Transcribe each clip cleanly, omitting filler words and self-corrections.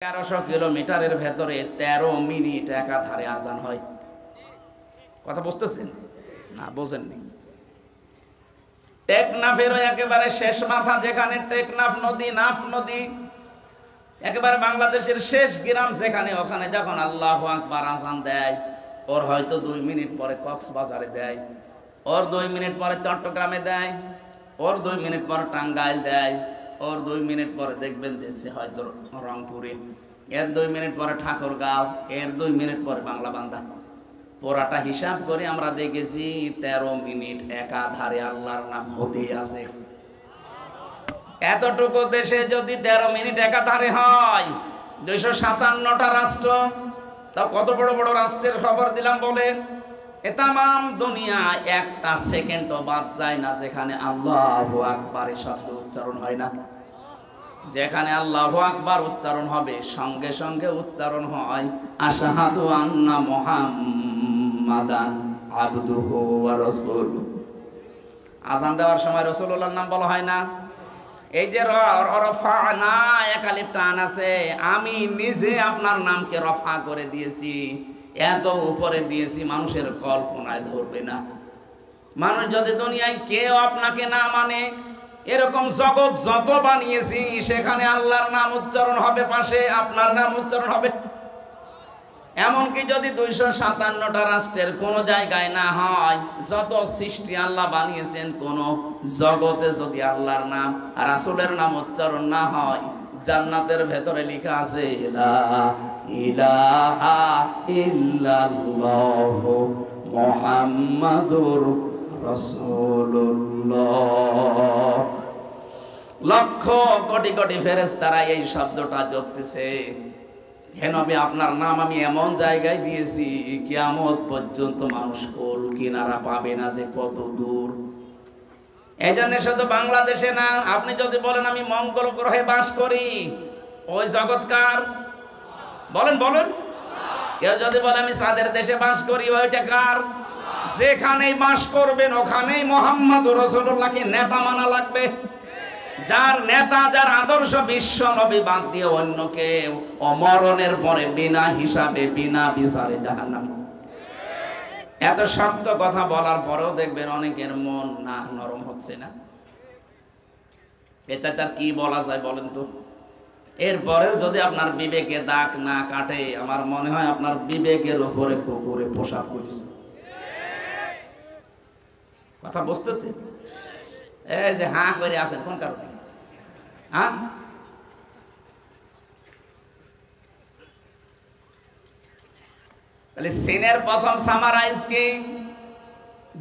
1300 কিলোমিটারের ভেতরে 13 মিনিট একাধারে আজান হয়। কথা বুঝতেছেন না? বোঝেননি? টেকনাফের একেবারে শেষ মাথা, যেখানে টেকনাফ নদী, নাফ নদী একেবারে বাংলাদেশের শেষ গ্রাম, যেখানে ওখানে যখন আল্লাহু আকবার আজান দেয়, ওর হয়তো 2 মিনিট পরে কক্সবাজারে দেয়, ওর 2 মিনিট পরে চট্টগ্রামে দেয়, ওর 2 মিনিট পরে টাঙ্গাইল দেয়, ওর 2 মিনিট পরে দেখবেন দিচ্ছে হয়তো রংপুরে, এর 2 মিনিট পরে ঠাকুরগাঁও, এর 2 মিনিট পরে বাংলা বান্দা। পুরাটা হিসাব করে আমরা দেখেছি 13 মিনিট একাধারে আল্লাহর নাম হতেই আছে। এতটুকু দেশে যদি 13 মিনিট একাধারে হয়, 257টা রাষ্ট্র, তা কত বড় বড় রাষ্ট্রের খবর দিলাম বলেন। এ তামাম দুনিয়া একটা সেকেন্ডও বাদ যায় না যেখানে আল্লাহু আকবার শব্দ উচ্চারণ হয় না। যেখানে আল্লাহু আকবার উচ্চারণ হবে, সঙ্গে সঙ্গে উচ্চারণ হয় আশহাদু আন্না মুহাম্মাদান আবদুহু ওয়া রাসূলুহু। আজান দেওয়ার সময় রাসূলুল্লাহর নাম বলা হয় না? এই যে রফানা একালিফ টান আছে, আমি নিজে আপনার নামকে রফা করে দিয়েছি, এত উপরে দিয়েছি মানুষের কল্পনায় ধরবে না। মানুষ যদি দুনিয়ায় কেউ আপনাকে না মানে, এরকম জগৎ যত বানিয়েছি সেখানে আল্লাহর নাম উচ্চারণ হবে, পাশে আপনার নাম উচ্চারণ হবে। এমনকি যদি 257টা রাষ্ট্রের কোন জায়গায় না হয়, যত সৃষ্টি আল্লাহ বানিয়েছেন, কোন জগতে যদি আল্লাহর নাম আর রাসূলের নাম উচ্চারণ না হয়, জান্নাতের ভেতরে লেখা আছে লা ইলাহা ইল্লাল্লাহু মুহাম্মাদুর রাসূলুল্লাহ। লক্ষ কোটি কোটি ফেরেশতারা এই শব্দটা জপতেছে, হে নবী আপনার নাম আমি এমন জায়গায় দিয়েছি কিয়ামত পর্যন্ত মানুষ কোল কিনারা পাবে না যে কত দূর। এই জন্য শুধু বাংলাদেশে না, আপনি যদি বলেন আমি মঙ্গল গ্রহে বাস করি, ওই জগৎকার বলেন বলেন। কেউ যদি বলে আমি চাঁদের দেশে বাস করি, ওইটা কার? যেখানেই বাস করবেন ওখানেই মুহাম্মদুর রাসূলুল্লাহকে নেতা মানা লাগবে। যার নেতা, যার আদর্শ বিশ্ব নবী বাদ দিয়ে অন্য কেউ অমরণের পরে বিনা হিসাবে বিনা বিচারে জাহান্নামে। এত শক্ত কথা বলার পরেও দেখবেন অনেকের মন না নরম হচ্ছে না। এটা তার কি বলা যায় বলেন তো? এরপরেও যদি আপনার বিবেকে দাগ না কাটে, আমার মনে হয় আপনার বিবেকের উপরে কুকুরে পোশাক করেছে। কথা বুঝতেছে? এই যে হাঁ করে আসেন কোন কারণে? হ্যাঁ, তাহলে সিনের প্রথম সামারাইজ কি?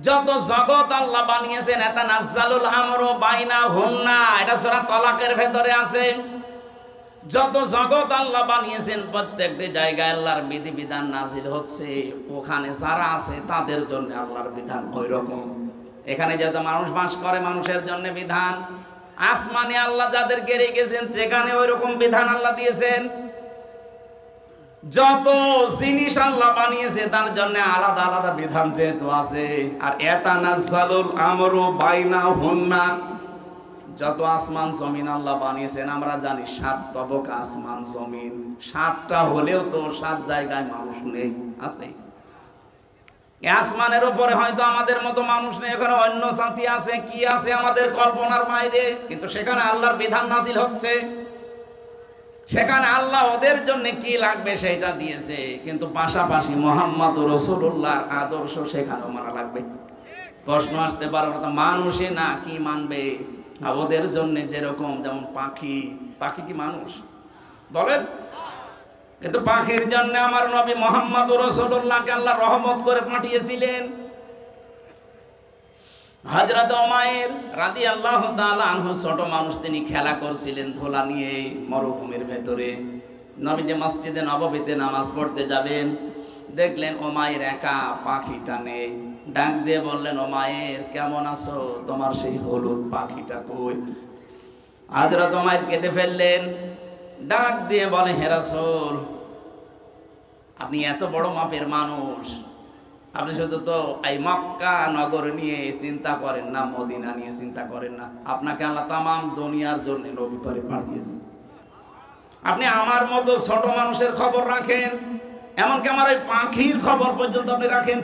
যত জগৎ আল্লাহ বানিয়েছেন, এটা নাজ্জালুল আমরু বাইনাহুন্না, এটা সূরা তালাকের ভেতরে আছে। যত জগৎ আল্লাহ বানিয়েছেন প্রত্যেকটি জায়গায় আল্লাহর বিধিবিধান নাজিল হচ্ছে, ওখানে যারা আছে তাদের জন্য আল্লাহর বিধান ওই রকম। এখানে যত মানুষ বাস করে মানুষের জন্য বিধান, আসমানে আল্লাহ যাদেরকে রেখেছেন সেখানে ওই রকম বিধান আল্লাহ দিয়েছেন। যত জিনিস আল্লাহ বানিয়েছে তার জন্য আলাদা আলাদা বিধান যেহেতু আছে। আর ইয়াতানাজ্জালুল আমরু বাইনাহুন্না, যত আসমান জমিন আল্লাহ বানিয়েছেন, আমরা জানি 7 তবক আসমান জমিন, 7টা হলেও তো 7 জায়গায় মানুষ নেই, আছে। আসমানের উপরে হয়তো আমাদের মতো মানুষ নেই, এখানে অন্য জাতি আছে, কি আছে আমাদের কল্পনার বাইরে, কিন্তু সেখানে আল্লাহর বিধান নাজিল হচ্ছে। সেখানে আল্লাহ ওদের জন্য কি লাগবে সেটা দিয়েছে, কিন্তু পাশাপাশি মুহাম্মদুর রাসূলুল্লাহর আদর্শ সেখানেও মানা লাগবে। প্রশ্ন আসতে পারে মানুষে না কি মানবে? ওদের জন্য যেরকম, যেমন পাখি, পাখি কি মানুষ বলেন? কিন্তু পাখির জন্য আমার নবী মুহাম্মদুর রাসূলুল্লাহকে আল্লাহ রহমত করে পাঠিয়েছিলেন। হযরত উমাইর রাদিয়াল্লাহু তাআলা আনহু ছোট মানুষ, তিনি খেলা করছিলেন ধোলা নিয়ে মরুভূমির ভেতরে। নবীজি মসজিদে নববীতে নামাজ পড়তে যাবেন, দেখলেন উমাইর একা পাখি টানে। ডাক দিয়ে বললেন, উমাইর কেমন আছো? তোমার সেই হলুদ পাখিটা কই? হযরত উমাইর কেঁদে ফেললেন। ডাক দিয়ে বলে, হে রাসূল, আপনি এত বড় মাপের মানুষ, আপনি শুধু তো এই মক্কা নগর নিয়ে চিন্তা করেন না, মদিনা নিয়ে চিন্তা করেন না, আপনাকে আল্লাহ তামাম দুনিয়ার জন্য নবী করে পাঠিয়েছেন। আপনি আমার মতো ছোট মানুষের খবর রাখেন, এমনকি আমার ওই পাখির খবর পর্যন্ত আপনি রাখেন।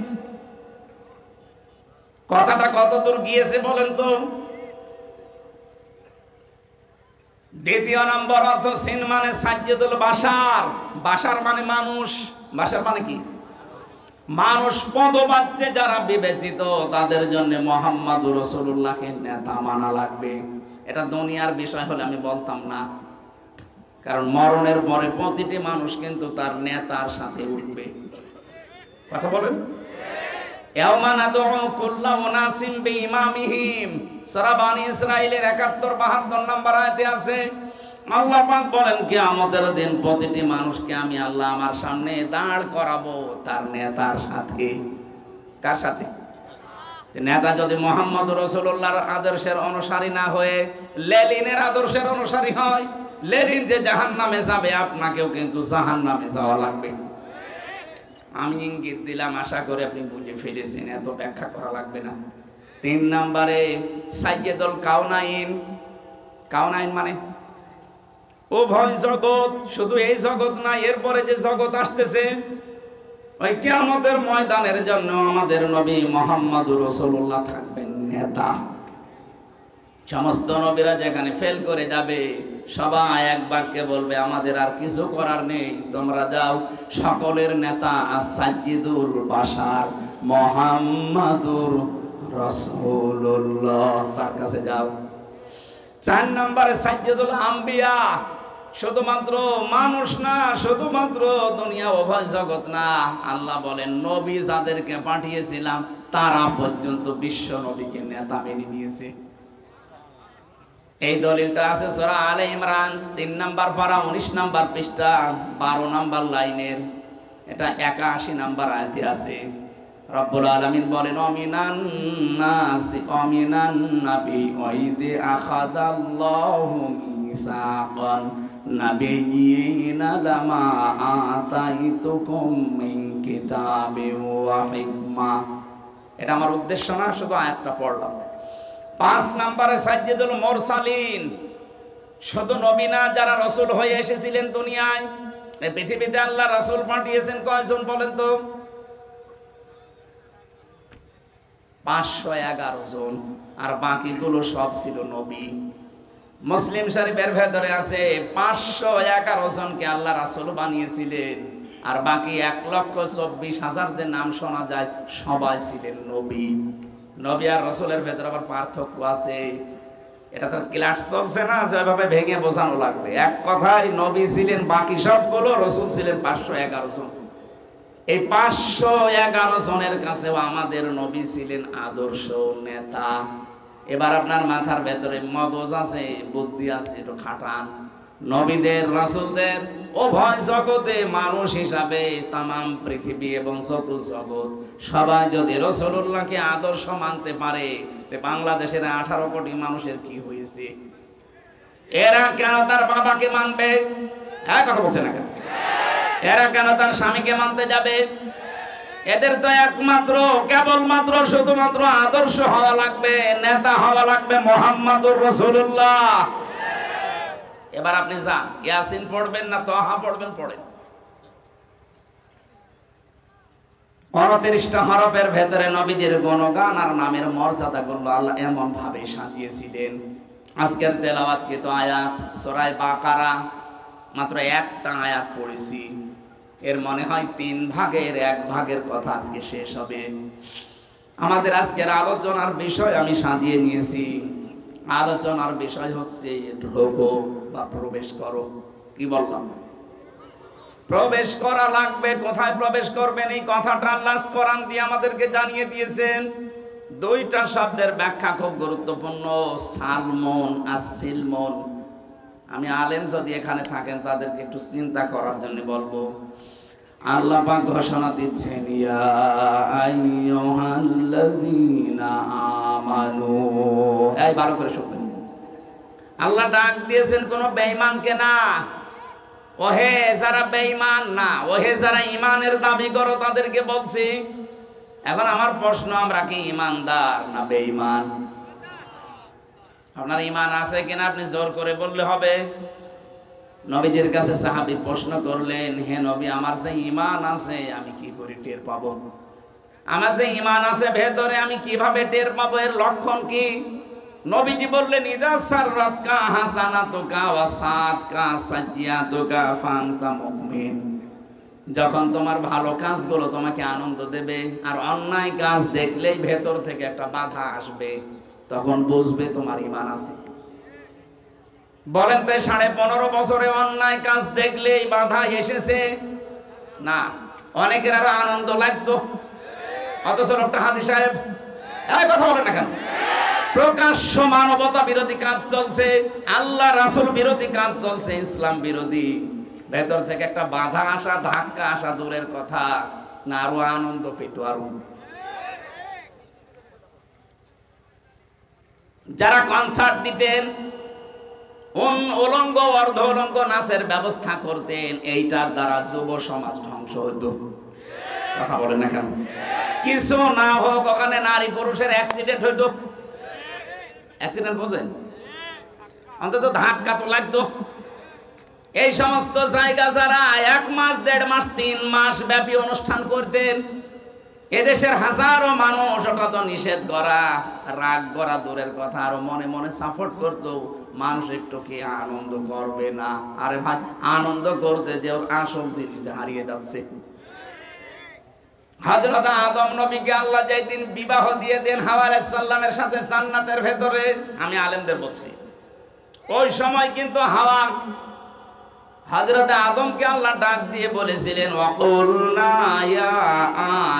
কথাটা কতদূর গিয়েছে বলেন তো? দ্বিতীয় নম্বর অর্থ সিন মানে সাজ্জাদুল বাশার। বাশার মানে মানুষ। বাশার মানে কি? মানুষ পদবাচ্যে যারা বিবেচিত তাদের জন্য মুহাম্মদুর রাসূলুল্লাহকে নেতা মানা লাগবে। এটা দুনিয়ার বিষয় হলে আমি বলতাম না, কারণ মরণের পরে প্রতিটি মানুষ কিন্তু তার নেতার সাথে উঠবে। কথা বলেন। ইয়াওমা নাদউ কুল্লা উনাসিম বিইমামিহিম, সূরা বনী ইসরাঈলের ৭১-৭২ নম্বর আয়াতে আছে, আল্লাহ পাক বলেন কিয়ামতের দিন প্রতিটি মানুষকে আমি আল্লাহ আমার সামনে দাঁড় করাবো তার নেতার সাথে। কার সাথে? নেতা যদি মুহাম্মদুর রাসূলুল্লাহর আদর্শের অনুসারী না হয়ে লেনিনের আদর্শের অনুসারী হয়, লেনিন যে জাহান্নামে যাবে আপনাকেও কিন্তু জাহান্নামে যাওয়া লাগবে। আমি ইঙ্গিত দিলাম, আশা করি আপনি বুঝে ফেলেছেন, এত ব্যাখ্যা করা লাগবে না। ৩ নম্বরে সাইয়্যিদুল কাউনাইন। কাউনাইন মানে উভয় জগৎ, শুধু এই জগৎ না, এরপরে যে জগৎ আসতেছে ওই কিয়ামতের ময়দানের জন্য আমাদের নবী মুহাম্মদুর রাসূলুল্লাহ থাকবেন নেতা। সমস্ত নবীরা যেখানে ফেল করে যাবে সবাই একবারকে বলবে আমাদের আর কিছু করার নেই, তোমরা যাও, সকলের নেতা সাইয়্যিদুল বাশার মুহাম্মদুর রাসূলুল্লাহ, তার কাছে যাও। ৪ নম্বরে সাইয়্যিদুল আম্বিয়া, শুধুমাত্র মানুষ না, শুধুমাত্র দুনিয়া উভয় জগৎ না, আল্লাহ বলেন নবী যাদেরকে পাঠিয়েছিলাম তারা পর্যন্ত বিশ্ব নবীকে নেতা মেনে নিয়েছে। এই দলিলটা আছে সূরা আলে ইমরান ৩ নম্বর পারা ১৯ নম্বর পৃষ্ঠা ১২ নম্বর লাইনের, এটা ৮১ নম্বর আয়াতে আছে। রব্বুল আলামিন বলেন অমিনান নাসি অমিনান নাবি ওয়াইদি আখাযাল্লাহু মিসাকান নাবিয়িনা লামা আতাইতুকুম মিন কিতাবিন ওয়া হিকমা। এটা আমার উদ্দেশ্য না, শুধু আয়াতটা পড়লাম। ৫ নম্বরে সাইয়্যিদুল মুরসালিন, শুধু নবী না, যারা রাসূল হয়ে এসেছিলেন দুনিয়ায়। এই পৃথিবীতে আল্লাহ রাসূল পাঠিয়েছেন কয়জন বলেন তো? ৫১১ জন, আর বাকিগুলো সব ছিল নবী। মুসলিম শরীফের ভেতরে আছে ৫১১ জনকে আল্লাহ রাসূল বানিয়েছিলেন, আর বাকি ১,২৪,০০০ যে নাম শোনা যায় সবাই ছিলেন নবী। নবী আর রাসূলের ভেতরে আবার পার্থক্য আছে। এটা তো ক্লাস চলছে না, যেভাবে ভেঙে বোঝানো লাগবে। এক কথায় নবী ছিলেন বাকি সবগুলো, রাসূল ছিলেন ৫১১ জন। এই ৫১১ জনের কাছেও আমাদের নবী ছিলেন আদর্শ নেতা। এবার আপনার মাথার ভেতরে মগজ আছে, বুদ্ধি আছে, একটু খাটান। নবীদের রাসূলদের উভয় জগতে মানুষ হিসাবে তামাম পৃথিবী এবং যত জগৎ সবাই যদি রাসূলুল্লাহকে আদর্শ মানতে পারে, তে বাংলাদেশের ১৮ কোটি মানুষের কি হয়েছে? এরা কেন তার বাবাকে মানবে? হ্যাঁ, কথা বলছে না কেন? এরা কেন তার স্বামীকে মানতে যাবে? এদের তো একমাত্র কেবলমাত্র শুধুমাত্র আদর্শ হওয়া লাগবে, নেতা হওয়া লাগবে মুহাম্মদুর রাসূলুল্লাহ। এবার আপনি যান, ইয়াসিন পড়বেন না তাহা পড়বেন, পড়েন। ২৯টা হরফের ভেতরে নবীজির গুণগান আর নামের মর্যাদাগুলো আল্লাহ এমন ভাবে সাজিয়েছিলেন। আজকের তেলাওয়াতকৃত আয়াত সূরা বাকারা, মাত্র একটা আয়াত পড়েছি, এর মনে হয় ৩ ভাগের ১ ভাগের কথা আজকে শেষ হবে। আমাদের আজকের আলোচনার বিষয় আমি সাজিয়ে নিয়েছি। আলোচনার বিষয় হচ্ছে ঢোকো বা প্রবেশ করো। কি বললাম? প্রবেশ করা লাগবে। কোথায় প্রবেশ করবেন এই কথাটা আল্লাহ কোরআন দিয়ে আমাদেরকে জানিয়ে দিয়েছেন। 2টা শব্দের ব্যাখ্যা খুব গুরুত্বপূর্ণ, সালমন আর সিলমন। আমি আলেম যদি এখানে থাকেন তাদেরকে একটু চিন্তা করার জন্য বলবো। আল্লাহ পাক ঘোষণা দিচ্ছেন ইয়া আইয়ুহাল্লাযীনা আমানু। এই ভালো করে শুনবেন, আল্লাহ ডাক দিয়েছেন কোন বেঈমানকে না। ওহে যারা বেঈমান না, ওহে যারা ঈমানের দাবি করো তাদেরকে বলছি। এখন আমার প্রশ্ন, আমরা কি ঈমানদার না বেঈমান? আপনার ঈমান আছে কিনা আপনি জোর করে বললে হবে। নবীজির কাছে সাহাবী প্রশ্ন করলেন, হে নবী, আমার যে ঈমান আছে আমি কি করে টের পাবো? আমার যে ঈমান আছে ভেতরে আমি কিভাবে টের পাবো? এর লক্ষণ কি? নবীজি বললেন, ইদা সাররাতকা হাসানাতুকা ওয়া সাআতকা সাজ্জিয়াতুকা ফান্তা মুমিন। যখন তোমার ভালো কাজগুলো তোমাকে আনন্দ দেবে আর অন্যায় কাজ দেখলেই ভেতর থেকে একটা বাধা আসবে, তখন বুঝবে তোমার ঈমান আছে। বলেন তো 15.5 বছরে অন্যায় কাজ দেখলেই বাধা এসেছে না? অনেকের আরো আনন্দ লাগতো, অথচ লোকটা হাজী সাহেব এই কথা বলেন না কেন? প্রকাশ্য মানবতা বিরোধী কাজ চলছে, আল্লাহ রাসূল বিরোধী কাজ চলছে, ইসলাম বিরোধী। ভেতর থেকে একটা বাধা আসা, ধাক্কা আসা দূরের কথা, না আরো আনন্দ পেত আরো। যারা কনসার্ট দিতেন, উলঙ্গ অর্ধ উলঙ্গ নাচের ব্যবস্থা করতেন, এইটার দ্বারা যুব সমাজ ধ্বংস হইত। কথা বলেন না কেন? কিছু না হোক, ওখানে নারী পুরুষের অ্যাক্সিডেন্ট হইত। অ্যাক্সিডেন্ট বোঝেন? অন্তত ধাক্কা তো লাগতো। এই সমস্ত জায়গা যারা 1 মাস 1.5 মাস 3 মাস ব্যাপী অনুষ্ঠান করতেন, এদেশের হাজারো মানুষ ওটা তো নিষেধ করা, রাগ করা দূরের কথা, আরো মনে মনে সাপোর্ট করতো। মানুষ একটু কি আনন্দ করবে না? আরে ভাই, আনন্দ করতে যে ওর আসল জিনিস হারিয়ে যাচ্ছে। হযরত আদম নবীকে আল্লাহ যেই দিন বিবাহ দিয়ে দেন হাওয়া আলাইহিস সালামের সাথে জান্নাতের ভেতরে, আমি আলেমদের বলছি, ওই সময় কিন্তু হাওয়া হযরত আদমকে আল্লাহ ডাক দিয়ে বলেছিলেন, ওয়াকুলনা ইয়া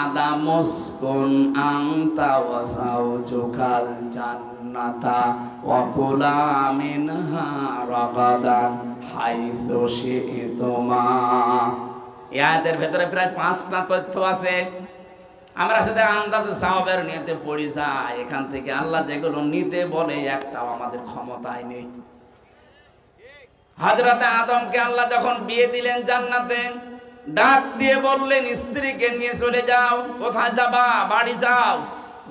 আদাম উসকুন আনতা ওয়া যাওজুকাল জান্নাতা ওয়া কুলা মিনহা রাগাদান হাইসু শি'তুমা। এই আয়াতের ভেতরে প্রায় 5টা তথ্য আছে। আমরা সাথে আন্দাজে সাওয়াবের নিয়তে পড়ি যাই, এখান থেকে আল্লাহ যেগুলো নিতে বলে একটাও আমাদের ক্ষমতায় নেই। হযরত আদমকে আল্লাহ যখন বিয়ে দিলেন জান্নাতে, ডাক দিয়ে বললেন, স্ত্রীকে নিয়ে চলে যাও। কোথায় যাবা? বাড়ি যাও।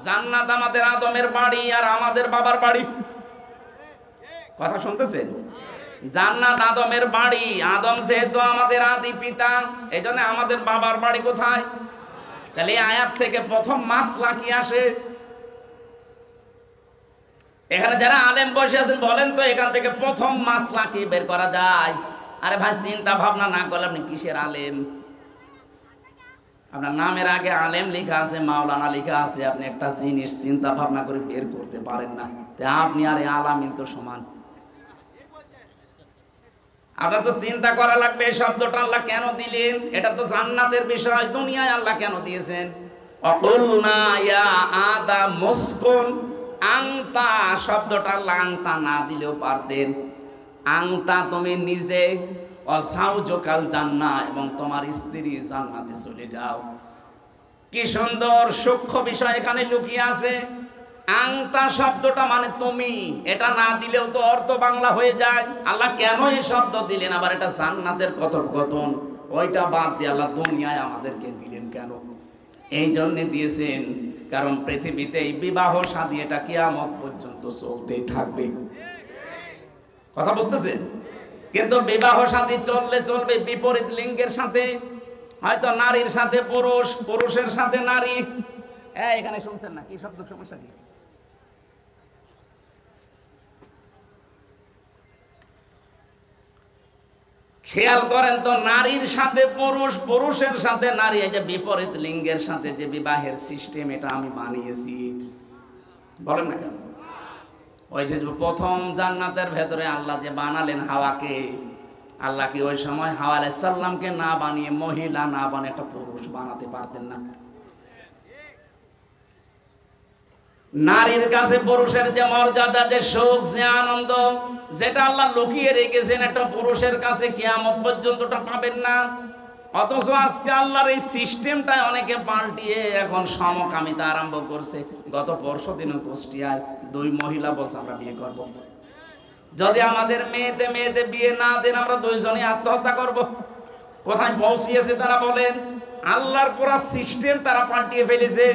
জান্নাত আমাদের আদমের বাড়ি আর আমাদের বাবার বাড়ি। কথা শুনতেছেন? জান্নাত আদমের বাড়ি, আদম যেহেতু আমাদের আদি পিতা, এইজন্য আমাদের বাবার বাড়ি কোথায়? তাহলে এই আয়াত থেকে প্রথম মাসলা কি আসে? এখানে যারা আলেম বসে আছেন, বলেন তো এখান থেকে প্রথম মাসলা কি বের করা যায়? আরে ভাই, চিন্তা ভাবনা না করলে আপনি কিসের আলেম? আপনার নামের আগে আলেম লেখা আছে, মাওলানা লেখা আছে, আপনি একটা জিনিস চিন্তা ভাবনা করে বের করতে পারেন না, তা আপনি আর আলামিন তো সমান। আপনার তো চিন্তা করা লাগবে এই শব্দটা আল্লাহ কেন দিলেন। এটা তো জান্নাতের বিষয়, দুনিয়ায় আল্লাহ কেন দিয়েছেন? অকুলনা ইয়া আদাম মুসকুন আংতা শব্দটা আল্লাহ আংতা না দিলেও পারতেন। আংতা তুমি নিজে, অসাউজকাল জান্নাহ এবং তোমার স্ত্রী জান্নাতে চলে যাও। কি সুন্দর সূক্ষ্ম বিষয় এখানে লুকিয়ে আছে। আংতা শব্দটা মানে তুমি, এটা না দিলেও তো অর্থ বাংলা হয়ে যায়। আল্লাহ কেন এই শব্দ দিলেন? আবার এটা জান্নাতের কথোপকথন, ওইটা বাদ দিয়ে আল্লাহ দুনিয়ায় আমাদেরকে দিলেন কেন? এই জন্য দিয়েছেন কারণ পৃথিবীতে এই বিবাহ শাদী এটা কিয়ামত পর্যন্ত চলতেই থাকবে। কথা বুঝতেছেন? কিন্তু বিবাহ শাদী চললে চলবে বিপরীত লিঙ্গের সাথে, হয়তো নারীর সাথে পুরুষ, পুরুষের সাথে নারী। এখানে শুনছেন না? কি শব্দ সমস্যা কি? খেয়াল করেন তো, নারীর সাথে পুরুষ, পুরুষের সাথে নারী, এই যে বিপরীত লিঙ্গের সাথে যে বিবাহের সিস্টেম, এটা আমি বানিয়েছি। বলেন না কেন? ওই যে প্রথম জান্নাতের ভেতরে আল্লাহ যে বানালেন হাওয়াকে, আল্লাহ কি ওই সময় হাওয়া আলাইহিস সালামকে না বানিয়ে, মহিলা না বানিয়ে একটা পুরুষ বানাতে পারতেন না? নারীর কাছে পুরুষের যে মর্যাদা, যে সুখ, যে আনন্দ, যেটা আল্লাহ লুকিয়ে রেখেছেন, একটা পুরুষের কাছে কিয়ামত পর্যন্ত পাবেন না। অথচ আজকে আল্লাহর এই সিস্টেমটা অনেকে পাল্টিয়ে এখন সমকামিতা আরম্ভ করছে। গত পরশুদিনও কুষ্টিয়ায় 2 মহিলা বলছে আমরা বিয়ে করব, যদি আমাদের মেয়েতে বিয়ে না দেন আমরা 2 জনই আত্মহত্যা করব। কোথায় পৌঁছিয়েছে তারা বলেন? আল্লাহর পুরা সিস্টেম তারা পাল্টিয়ে ফেলেছে।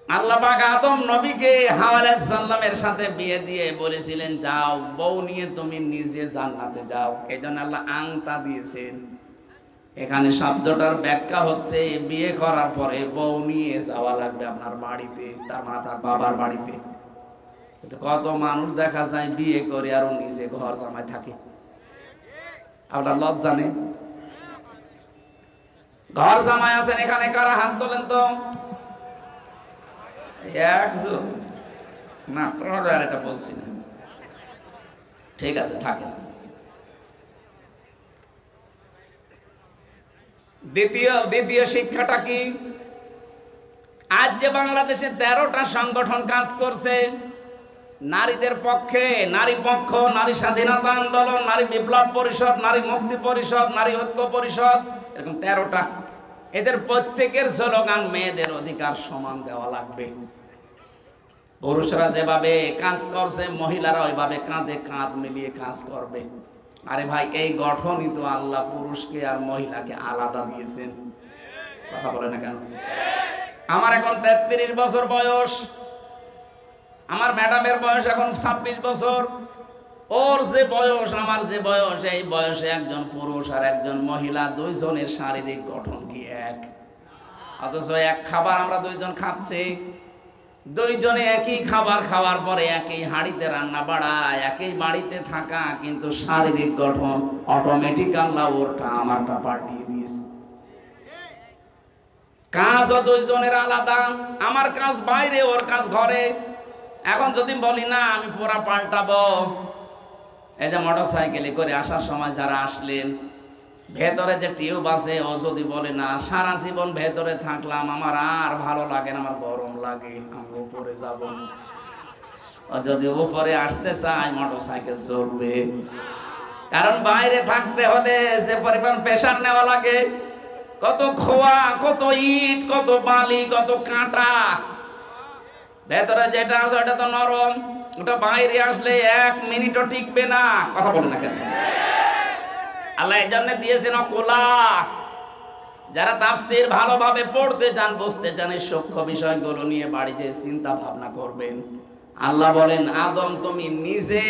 আল্লাহ পাক আদম নবীকে হাওয়া আলাইহিস সালামের সাথে বিয়ে দিয়ে বলেছিলেন যাও বউ নিয়ে তুমি নিজে জান্নাতে যাও। এজন্য আল্লাহ আংতা দিয়েছেন। এখানে শব্দটার ব্যাখ্যা হচ্ছে বিয়ে করার পরে বউ নিয়ে যাওয়া লাগবে আপনার বাড়িতে, তার মানে আপনার বাবার বাড়িতে। কিন্তু কত মানুষ দেখা যায় বিয়ে করে আর নিজে ঘর জামাই থাকে। আপনার লজ্জা নেই? ঘর জামাই আছেন এখানে কারা? হাত তোলেন তো। একজন না, আর এটা বলছি না, ঠিক আছে থাকেন। দ্বিতীয় শিক্ষাটা কি? আজ যে বাংলাদেশে 13টা সংগঠন কাজ করছে নারীদের পক্ষে, নারী পক্ষ, নারী স্বাধীনতা আন্দোলন, নারী বিপ্লব পরিষদ, নারী মুক্তি পরিষদ, নারী ঐক্য পরিষদ, এরকম 13টা। এদের প্রত্যেকের স্লোগান মেয়েদের অধিকার সমান দেওয়া লাগবে। পুরুষরা যেভাবে কাজ করছে মহিলারা ওইভাবে কাঁধে কাঁধ মিলিয়ে কাজ করবে। আরে ভাই, এই গঠনই তো আল্লাহ পুরুষকে আর মহিলাকে আলাদা দিয়েছেন। কথা বলে না কেন? আমার এখন 33 বছর বয়স, আমার ম্যাডামের বয়স এখন 26 বছর। ওর যে বয়স আমার যে বয়স, এই বয়সে একজন পুরুষ আর একজন মহিলা দুইজনের শারীরিক গঠন কি এক? অথচ এক খাবার আমরা দুইজন খাচ্ছি, দুইজনে একই খাবার খাওয়ার পরে একই হাঁড়িতে রান্না বাড়া, একই বাড়িতে থাকা, কিন্তু শারীরিক গঠন অটোমেটিক আল্লাহ ওরটা আমারটা পাল্টিয়ে দিয়েছে। কাজও দুইজনের আলাদা, আমার কাজ বাইরে, ওর কাজ ঘরে। এখন যদি বলি না আমি পুরা পাল্টাবো, এই যে মোটর সাইকেলে করে আসার সময় যারা আসলেন, ভেতরে যে টিউব আছে, ও যদি বলে না সারা জীবন ভেতরে থাকলাম আমার আর ভালো লাগে না, আমার গরম লাগে, আমি উপরে যাব, ও যদি উপরে আসতে চায় মোটর সাইকেল চলবে। কারণ বাইরে থাকতে হলে যে পরিমাণ প্রেশার নেওয়া লাগে, কত খোয়া, কত ইট, কত বালি, কত কাঁটা, ভেতরে যেটা আছে ওটা তো নরম, ওটা বাইরে আসলে 1 মিনিটও টিকবে না। কথা বলে না কেন? আল্লাহ এই জন্য দিয়েছেন খোলা। যারা তাফসীর ভালোভাবে পড়তে চান, বুঝতে চান, এই সূক্ষ্ম বিষয়গুলো নিয়ে বাড়িতে চিন্তা ভাবনা করবেন। আল্লাহ বলেন আদম তুমি নিজে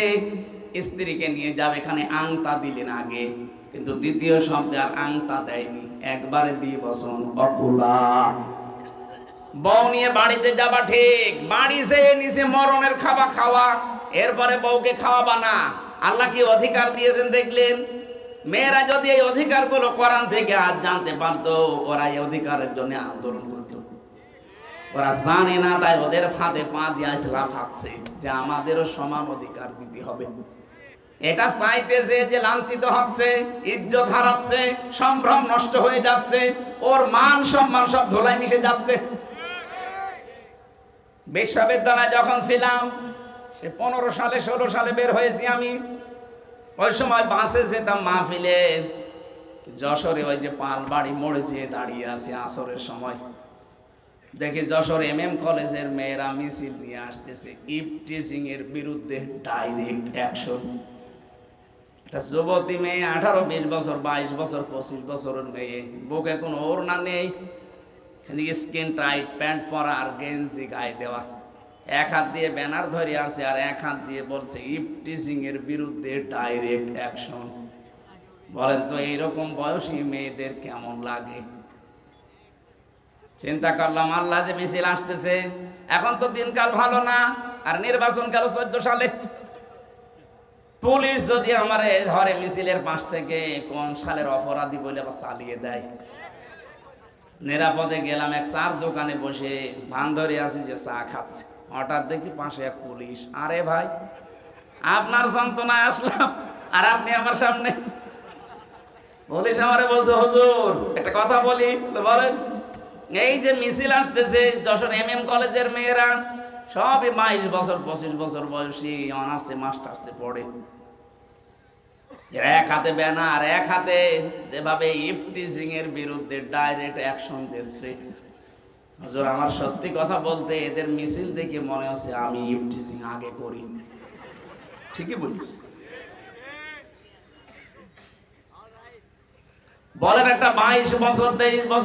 স্ত্রীকে নিয়ে যাও। এখানে আংতা দিলেন আগে, কিন্তু দ্বিতীয় শব্দে আর আংতা দেয়নি, একবারে দিয়ে বসুন অকুলা। বউ নিয়ে বাড়িতে যাবা ঠিক, বাড়ি যেয়ে নিচে মরণের খাওয়া খাওয়া, এরপরে বউকে খাওয়াবা না। আল্লাহ কি অধিকার দিয়েছেন দেখলেন? মেয়েরা যদি এই অধিকারগুলো কোরআন থেকে আজ জানতে পারতো, ওরা এই অধিকারের জন্য আন্দোলন করত। ওরা জানে না, তাই ওদের ফাঁদে পা দিয়ে লাফাচ্ছে যে আমাদেরও সমান অধিকার দিতে হবে। এটা চাইতেছে যে লাঞ্ছিত হচ্ছে, ইজ্জত হারাচ্ছে, সম্ভ্রম নষ্ট হয়ে যাচ্ছে, ওর মান সম্মান সব ধুলায় মিশে যাচ্ছে। বিশ্ববিদ্যালয়ে যখন ছিলাম, সে 15 সালে 16 সালে বের হয়েছি আমি, ওই সময় বাসে যেতাম মাহফিলে, যশোরে ওই যে পালবাড়ি মোড়ে যেয়ে দাঁড়িয়ে আছে আসরের সময়, দেখি যশোর MM কলেজের মেয়েরা মিছিল নিয়ে আসতেছে ইফটিজিং এর বিরুদ্ধে ডাইরেক্ট অ্যাকশন। একটা যুবতী মেয়ে, 18-20 বছর, 22 বছর, 25 বছরের মেয়ে, বুকে কোনো ওড়না নেই, স্কিন টাইট প্যান্ট পরা আর গেঞ্জি গায়ে দেওয়া, এক হাত দিয়ে ব্যানার ধরে আছে আর এক হাত দিয়ে বলছে ইফটিজিং এর বিরুদ্ধে ডাইরেক্ট অ্যাকশন। বলেন তো এইরকম বয়সী মেয়েদের কেমন লাগে? চিন্তা করলাম আল্লাহ যে মিছিল আসতেছে, এখন তো দিনকাল ভালো না, আর নির্বাচন গেল 14 সালে। পুলিশ যদি আমারে ধরে মিছিলের পাশ থেকে, কোন সালের অপরাধী বলে আবার চালিয়ে দেয়। নিরাপদে গেলাম, এক চার দোকানে বসে ভান ধরে আছি যে চা খাচ্ছে, হঠাৎ দেখি পাশে এক পুলিশ। আরে ভাই, আপনার যন্ত্রণায় আসলাম আর আপনি আমার সামনে। পুলিশ আমারে বলছে হুজুর একটা কথা বলি। বলেন। এই যে মিছিল আসতেছে, যশোর MM কলেজের মেয়েরা সবই 22 বছর 25 বছর বয়সী, অনার্সে মাস্টার্সে পড়ে, এক হাতে ব্যানার, এক হাতে যেভাবে ইফটিজিং এর বিরুদ্ধে ডাইরেক্ট অ্যাকশন দিচ্ছে। হুজুর আমার সত্যি কথা বলতে এদের মিছিল দেখে মনে হচ্ছে আমি ইফটিজিং আগে করি। ঠিকই বলিস। বলেন একটা 22 বছর 23 বছর